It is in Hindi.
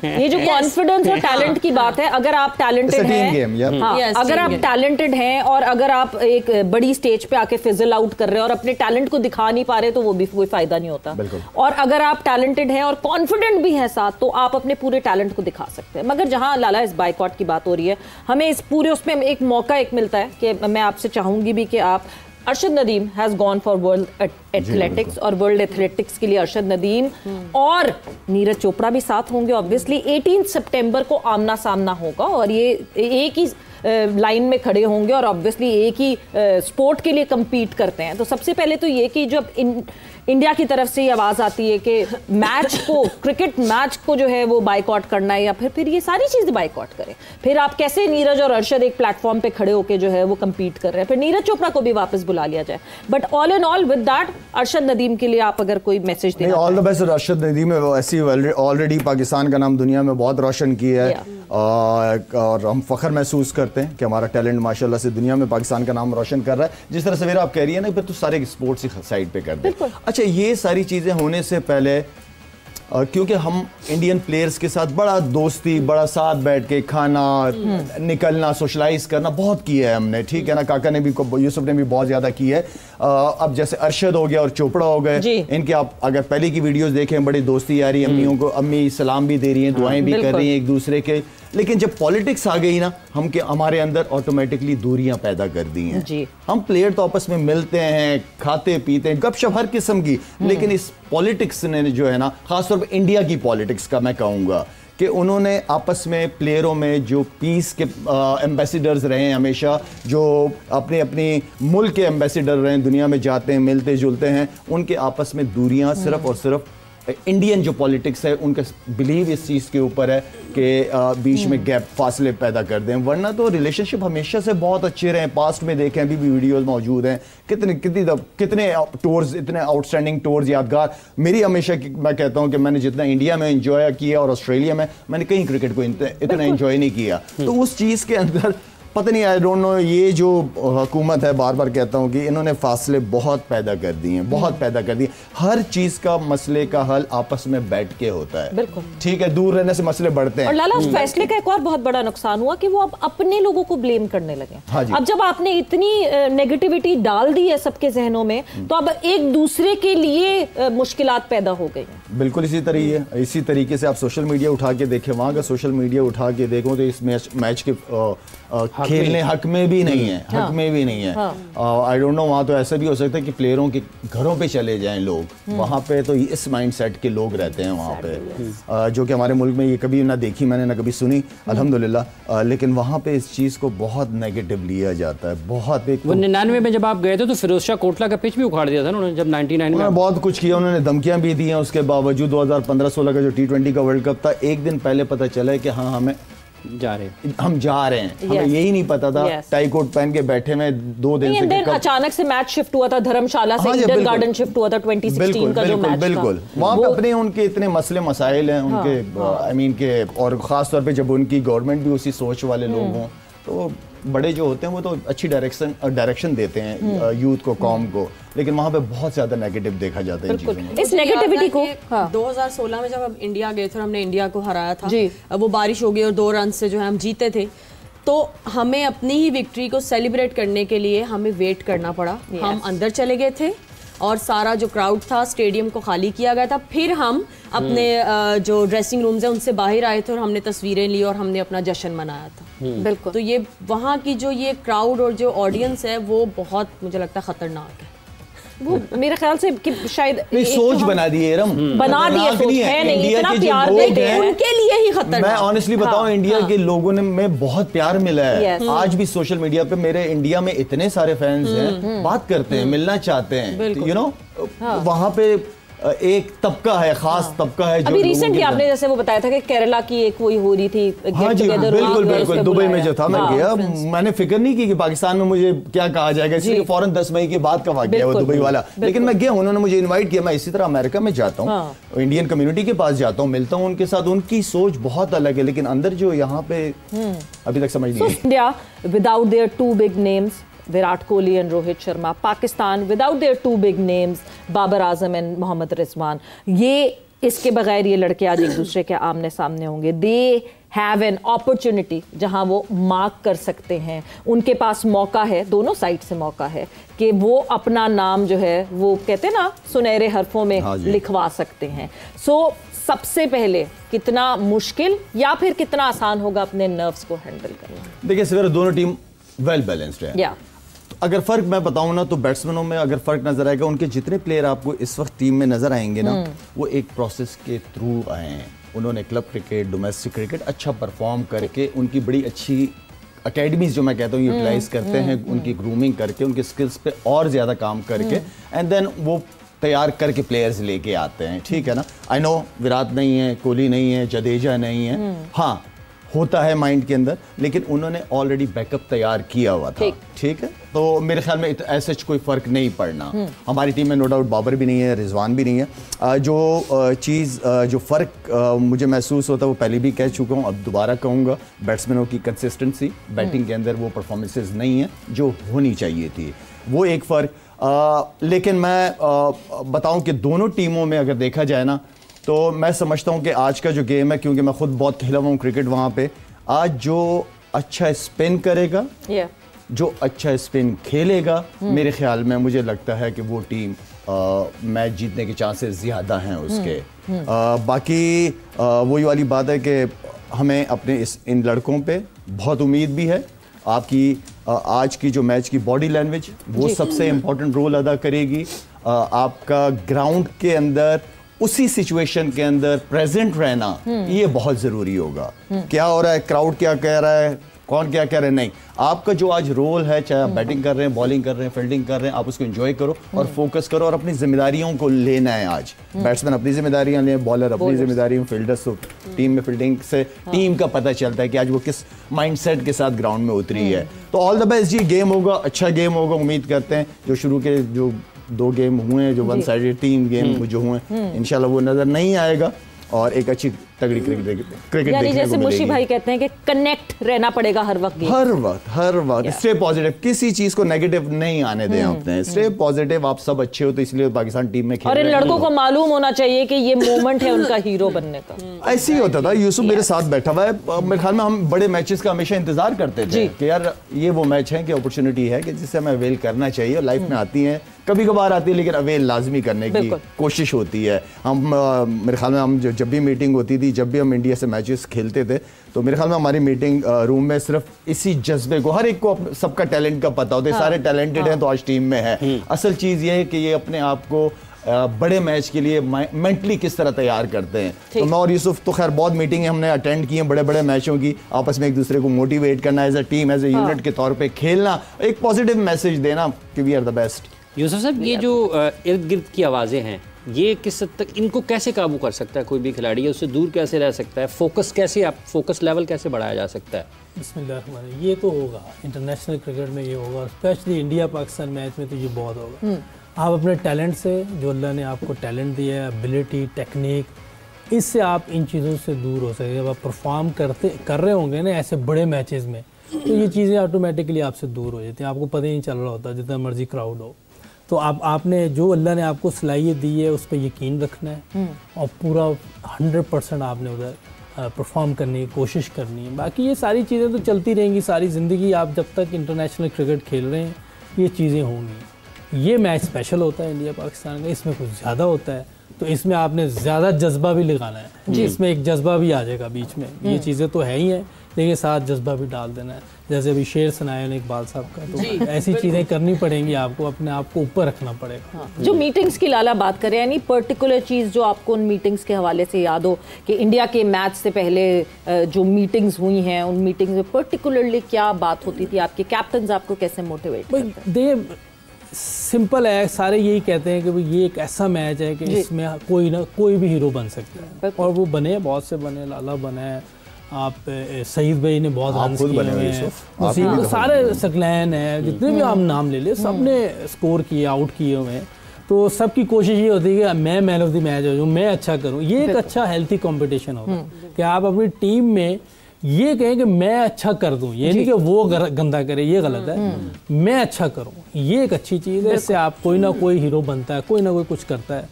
ये जो कॉन्फिडेंस और टैलेंट की बात है, अगर आप टैलेंटेड हैं, अगर आप टैलेंटेड हैं और अगर आप एक बड़ी स्टेज पे आके फिजल आउट कर रहे हैं और अपने टैलेंट को दिखा नहीं पा रहे तो वो भी कोई फायदा नहीं होता। और अगर आप टैलेंटेड हैं और कॉन्फिडेंट भी हैं साथ, तो आप अपने पूरे टैलेंट को दिखा सकते हैं। मगर जहां लाला इस बाइकॉट की बात हो रही है, हमें इस पूरे उसमें एक मौका मिलता है कि मैं आपसे चाहूंगी भी कि आप Arshad Nadeem has gone for world athletics, और वर्ल्ड एथलेटिक्स के लिए अरशद नदीम और नीरज चोपड़ा भी साथ होंगे। ऑब्वियसली 18 सितंबर को आमना सामना होगा और ये एक ही लाइन में खड़े होंगे और ऑब्वियसली एक ही स्पोर्ट के लिए compete करते हैं। तो सबसे पहले तो ये कि जब इंडिया की तरफ से ये आवाज़ आती है कि मैच को, क्रिकेट मैच को जो है वो बाइकआउट करना है या फिर ये सारी चीज़ें बाइकआउट करें, फिर आप कैसे नीरज और अरशद एक प्लेटफॉर्म पे खड़े होकर जो है वो compete कर रहे हैं, फिर नीरज चोपड़ा को भी वापस बुला लिया जाए। But all in all with that, Arshad Nadeem के लिए आप अगर कोई मैसेज दें। All the best. Arshad Nadeem ऐसी ऑलरेडी पाकिस्तान का नाम दुनिया में बहुत रोशन किया है और हम फख्र महसूस करते हैं कि हमारा टैलेंट माशाल्लाह से दुनिया में पाकिस्तान का नाम रोशन कर रहा है। जिस तरह सवेरा आप कह रही है ना, फिर तो सारे स्पोर्ट्स ही साइड पे कर दें। अच्छा, ये सारी चीज़ें होने से पहले क्योंकि हम इंडियन प्लेयर्स के साथ बड़ा दोस्ती, बड़ा साथ बैठ के खाना, निकलना, सोशलाइज करना बहुत किया है हमने, ठीक है ना। काका ने भी, यूसुफ ने भी बहुत ज़्यादा किया है। अब जैसे अरशद हो गया और चोपड़ा हो गए, इनके आप अगर पहले की वीडियोस देखें, बड़ी दोस्ती आ रही है, अम्मियों को, अम्मी सलाम भी दे रही हैं, दुआएं भी कर रही हैं एक दूसरे के। लेकिन जब पॉलिटिक्स आ गई ना, हमारे अंदर ऑटोमेटिकली दूरियां पैदा कर दी हैं जी। हम प्लेयर तो आपस में मिलते हैं, खाते पीते हैं, गपशप हर किस्म की, लेकिन इस पॉलिटिक्स ने जो है ना, खासतौर पर इंडिया की पॉलिटिक्स का मैं कहूँगा कि उन्होंने आपस में प्लेयरों में जो पीस के एम्बेसडर्स रहे हैं, हमेशा जो अपने अपने मुल्क के एम्बेसडर रहे हैं, दुनिया में जाते हैं, मिलते जुलते हैं, उनके आपस में दूरियां सिर्फ और सिर्फ इंडियन जो पॉलिटिक्स है उनका बिलीव इस चीज़ के ऊपर है कि बीच में गैप, फासले पैदा कर दें, वरना तो रिलेशनशिप हमेशा से बहुत अच्छे रहे। पास्ट में देखें, अभी भी वीडियोस मौजूद हैं, कितने टूर्स, इतने आउटस्टैंडिंग टूर्स यादगार। मेरी हमेशा मैं कहता हूं कि मैंने जितना इंडिया में एंजॉय किया और ऑस्ट्रेलिया में, मैंने कहीं क्रिकेट को इतना एंजॉय नहीं किया। तो उस चीज़ के अंदर पता नहीं, आई डोंट नो, ये जो हुकूमत है, बार बार कहता हूँ कि इन्होंने फासले बहुत पैदा कर दिए हैं, बहुत पैदा कर दिए। हर चीज़ का मसले का हल आपस में बैठ के होता है, बिल्कुल ठीक है, दूर रहने से मसले बढ़ते हैं। और लाला, उस फैसले का एक और बहुत बड़ा नुकसान हुआ कि वो अब अपने लोगों को ब्लेम करने लगे। हाँ, अब जब आपने इतनी नेगेटिविटी डाल दी है सबके जहनों में, तो अब एक दूसरे के लिए मुश्किलात पैदा हो गई। बिल्कुल इसी तरीके से आप सोशल मीडिया उठा के देखें, वहाँ का सोशल मीडिया उठा के देखो तो इस मैच के खेलने हक में भी नहीं है, हक में भी नहीं है। आई डोंट नो, वहाँ तो ऐसा भी हो सकता है कि प्लेयरों के घरों पे चले जाएं लोग, वहाँ पे तो इस माइंडसेट के लोग रहते हैं वहाँ पे, जो कि हमारे मुल्क में ये कभी ना देखी मैंने, ना कभी सुनी, अल्हम्दुलिल्लाह। लेकिन वहाँ पे इस चीज़ को बहुत नेगेटिव लिया जाता है, बहुत। वो 99 में जब आप गए थे तो फिरोज शाह कोटला का पिच भी उखाड़ दिया था ना उन्होंने, जब 99 में बहुत कुछ किया उन्होंने, धमकियाँ भी दी हैं। उसके बावजूद 2015-16 का जो T20 का वर्ल्ड कप था, एक दिन पहले पता चला कि हाँ हम जा रहे हैं, हमें यही नहीं पता था। टाई कोट पहन के बैठे में 2 दिन से अचानक से मैच शिफ्ट हुआ था, धर्मशाला से ईडन गार्डन शिफ्ट हुआ था 2016 का जो मैच था। बिल्कुल, वहाँ पे अपने उनके इतने मसले मसाइल हैं उनके, आई मीन के, और ख़ास तौर पे जब उनकी गवर्नमेंट भी उसी सोच वाले लोग हों, तो बड़े जो होते हैं वो तो अच्छी डायरेक्शन देते हैं यूथ को, कौम को, लेकिन वहाँ पे बहुत ज्यादा नेगेटिव देखा जाता है चीजों में। इस नेगेटिविटी को 2016 में जब हम इंडिया गए थे, हमने इंडिया को हराया था, वो बारिश हो गई और 2 रन से जो है हम जीते थे, तो हमें अपनी ही विक्ट्री को सेलिब्रेट करने के लिए हमें वेट करना पड़ा। हम अंदर चले गए थे और सारा जो क्राउड था स्टेडियम को खाली किया गया था, फिर हम अपने जो ड्रेसिंग रूम्स हैं उनसे बाहर आए थे और हमने तस्वीरें ली और हमने अपना जश्न मनाया था। बिल्कुल, तो ये वहाँ की जो ये क्राउड और जो ऑडियंस है वो बहुत, मुझे लगता है, खतरनाक है। वो मेरे ख्याल से कि शायद सोच बना दी है, बना दी है, नहीं इतना प्यार देते हैं उनके लिए ही खतरनाक। मैं ऑनेस्टली बताऊं, इंडिया के लोगों ने में बहुत प्यार मिला है। आज भी सोशल मीडिया पे मेरे इंडिया में इतने सारे फैंस हैं, बात करते हैं, मिलना चाहते हैं, यू नो, वहाँ पे एक तबका है, खास तबका है। अभी रिसेंटली आपने जैसे वो बताया था कि केरला की एक कोई हो रही थी, हाँ जी, बिल्कुल दुबई में जो था, मैं गया, मैंने फिक्र नहीं की कि पाकिस्तान में मुझे क्या कहा जाएगा, इसलिए फौरन 10 मई के बाद का वाक़या है वो दुबई वाला। लेकिन मैं गया, उन्होंने मुझे इन्वाइट किया। मैं इसी तरह अमेरिका में जाता हूँ, इंडियन कम्युनिटी के पास जाता हूँ, मिलता हूँ उनके साथ, उनकी सोच बहुत अलग है, लेकिन अंदर जो यहाँ पे अभी तक समझ नहीं। India without their 2 big names, Virat Kohli and Rohit Sharma, Pakistan without their 2 big names, Babar Azam and Mohammad Rizwan, ये इसके बगैर ये लड़के आज एक दूसरे के आमने सामने होंगे। दे हैव एन अपॉर्चुनिटी जहां वो मार्क कर सकते हैं, उनके पास मौका है, दोनों साइड से मौका है कि वो अपना नाम जो है वो कहते हैं ना सुनहरे हरफों में लिखवा सकते हैं। सो सबसे पहले कितना मुश्किल या फिर कितना आसान होगा अपने नर्व्स को हैंडल करना? देखिए सवेरे दोनों टीम वेल बैलेंस्ड है। अगर फर्क मैं बताऊं ना तो बैट्समैनों में अगर फर्क नजर आएगा, उनके जितने प्लेयर आपको इस वक्त टीम में नजर आएंगे ना वो एक प्रोसेस के थ्रू आए हैं। उन्होंने क्लब क्रिकेट, डोमेस्टिक क्रिकेट अच्छा परफॉर्म करके उनकी बड़ी अच्छी अकेडमीज जो मैं कहता हूँ यूटिलाइज करते हैं, उनकी ग्रूमिंग करके उनके स्किल्स पे और ज्यादा काम करके एंड देन वो तैयार करके प्लेयर्स लेके आते हैं। ठीक है ना, आई नो विराट नहीं है, कोहली नहीं है, जडेजा नहीं है, हाँ होता है माइंड के अंदर, लेकिन उन्होंने ऑलरेडी बैकअप तैयार किया हुआ था। ठीक है, तो मेरे ख्याल में ऐसे कोई फर्क नहीं पड़ना। हमारी टीम में नो डाउट बाबर भी नहीं है, रिजवान भी नहीं है। जो फर्क मुझे महसूस होता है वो पहले भी कह चुका हूँ, अब दोबारा कहूँगा, बैट्समैनों की कंसिस्टेंसी, बैटिंग के अंदर वो परफॉर्मेंसेज नहीं है जो होनी चाहिए थी, वो एक फ़र्क। लेकिन मैं बताऊं कि दोनों टीमों में अगर देखा जाए ना तो मैं समझता हूं कि आज का जो गेम है, क्योंकि मैं खुद बहुत खेला हुआ हूं क्रिकेट वहां पे, आज जो अच्छा स्पिन करेगा, जो अच्छा स्पिन खेलेगा, मेरे ख्याल में मुझे लगता है कि वो टीम मैच जीतने के चांसेस ज़्यादा हैं उसके। बाकी वही वाली बात है कि हमें अपने इन लड़कों पे बहुत उम्मीद भी है। आपकी आज की जो मैच की बॉडी लैंग्वेज वो सबसे इम्पोर्टेंट रोल अदा करेगी। आपका ग्राउंड के अंदर उसी सिचुएशन के अंदर प्रेजेंट रहना ये बहुत ज़रूरी होगा। क्या हो रहा है, क्राउड क्या कह रहा है, कौन क्या कह रहे हैं, नहीं, आपका जो आज रोल है, चाहे आप बैटिंग कर रहे हैं, बॉलिंग कर रहे हैं, फील्डिंग कर रहे हैं, आप उसको एंजॉय करो और फोकस करो और अपनी जिम्मेदारियों को लेना है। आज बैट्समैन अपनी जिम्मेदारियां लें, बॉलर अपनी जिम्मेदारियां, फील्डर्स तो टीम में फील्डिंग से टीम का पता चलता है कि आज वो किस माइंडसेट के साथ ग्राउंड में उतरी है। तो ऑल द बेस्ट जी, गेम होगा, अच्छा गेम होगा, उम्मीद करते हैं। जो शुरू के जो 2 गेम हुए हैं, जो वन साइडेड 3 गेम जो हुए हैं, इंशाल्लाह वो नजर नहीं आएगा और एक अच्छी तगड़ी क्रिकेट यानी जैसे मुशी भाई कहते हैं कि कनेक्ट रहना पड़ेगा हर वक्त, हर वक्त स्टे पॉजिटिव, किसी चीज को नेगेटिव नहीं आने दें अपने, स्टे पॉजिटिव। आप सब अच्छे हो तो इसलिए पाकिस्तान टीम में खेल और इन लड़कों को मालूम होना चाहिए कि ये मोमेंट है उनका हीरो बनने का। ऐसे ही होता था, यूसुफ मेरे साथ बैठा हुआ है, मेरे ख्याल में हम बड़े मैचेस का हमेशा इंतजार करते थे कि यार ये वो मैच है कि अपॉर्चुनिटी है कि जिससे हमें अवेल करना चाहिए। लाइफ में आती है, कभी कभार आती है, लेकिन अवेल लाजमी करने की कोशिश होती है। हम मेरे ख्याल में हम जब भी मीटिंग होती थी, जब भी हम इंडिया से मैचेस खेलते थे, तो मेरे ख्याल में हमारी मीटिंग रूम में सिर्फ इसी जज्बे को, हर एक को सबका टैलेंट का पता होता है, सारे टैलेंटेड हैं तो आज टीम में है। असल चीज़ ये है कि ये अपने आप को बड़े मैच के लिए मेंटली किस तरह तैयार करते हैं। तो मैं और यूसुफ तो खैर बहुत मीटिंगें हमने अटेंड की हैं बड़े बड़े मैचों की, आपस में एक दूसरे को मोटिवेट करना, as a team, as a unit के तौर पे खेलना, एक पॉजिटिव मैसेज देना कि we are the best. Yusuf साहब, ये जो इर्द गिर्द की आवाज़ें हैं, ये किस हद तक इनको कैसे काबू कर सकता है कोई भी खिलाड़ी, उससे दूर कैसे रह सकता है, फोकस लेवल कैसे बढ़ाया जा सकता है? बिस्मिल्लाह, ये तो होगा इंटरनेशनल क्रिकेट में, ये होगा स्पेशली इंडिया पाकिस्तान मैच में तो ये बहुत होगा। आप अपने टैलेंट से, जो अल्लाह ने आपको टैलेंट दिया है, एबिलिटी, टेक्निक, इससे आप इन चीज़ों से दूर हो सकते। जब आप परफॉर्म कर रहे होंगे ना ऐसे बड़े मैचेस में, तो ये चीज़ें ऑटोमेटिकली आपसे दूर हो जाती हैं, आपको पता ही नहीं चल रहा होता, जितना मर्जी क्राउड हो। तो आपने जो अल्लाह ने आपको सलाहियत दी है उस पर यकीन रखना है और पूरा 100% आपने उधर परफॉर्म करने की कोशिश करनी है। बाकी ये सारी चीज़ें तो चलती रहेंगी सारी ज़िंदगी, आप जब तक इंटरनेशनल क्रिकेट खेल रहे हैं ये चीज़ें होंगी। ये मैच स्पेशल होता है इंडिया पाकिस्तान का, इसमें कुछ ज़्यादा होता है, तो इसमें आपने ज़्यादा जज्बा भी लगाना है, इसमें एक जज्बा भी आ जाएगा बीच में। ये चीज़ें तो है ही हैं, लेकिन साथ जज्बा भी डाल देना है, जैसे अभी शेर सुनाया ने इकबाल साहब का, तो ऐसी चीज़ें करनी पड़ेंगी आपको, अपने आप को ऊपर रखना पड़ेगा। जो मीटिंग्स की लाला बात करें, यानी पर्टिकुलर चीज़ जो आपको उन मीटिंग्स के हवाले से याद हो कि इंडिया के मैच से पहले जो मीटिंग्स हुई हैं, उन मीटिंग्स में पर्टिकुलरली क्या बात होती थी, आपके कैप्टन आपको कैसे मोटिवेट करते हैं? सिंपल है, सारे यही कहते हैं कि भाई ये एक ऐसा मैच है कि इसमें कोई भी हीरो बन सकता है, और वो बने, बहुत से बने, लाला बने, आप सईद भाई ने बहुत रन किए हैं, सारे सकलैन है, जितने भी आप नाम ले ले, सब ने स्कोर किए, आउट किए हुए हैं। तो सबकी कोशिश ये होती है कि मैं मैन ऑफ द मैच हो जाऊँ, मैं अच्छा करूँ। ये एक अच्छा हेल्थी कंपटीशन होगा कि आप अपनी टीम में ये कहें कि मैं अच्छा कर दूं, ये नहीं कि वो गंदा करे, ये गलत है, मैं अच्छा करूं, ये एक अच्छी चीज़ है। इससे आप कोई ना कोई हीरो बनता है, कोई ना कोई कुछ करता है,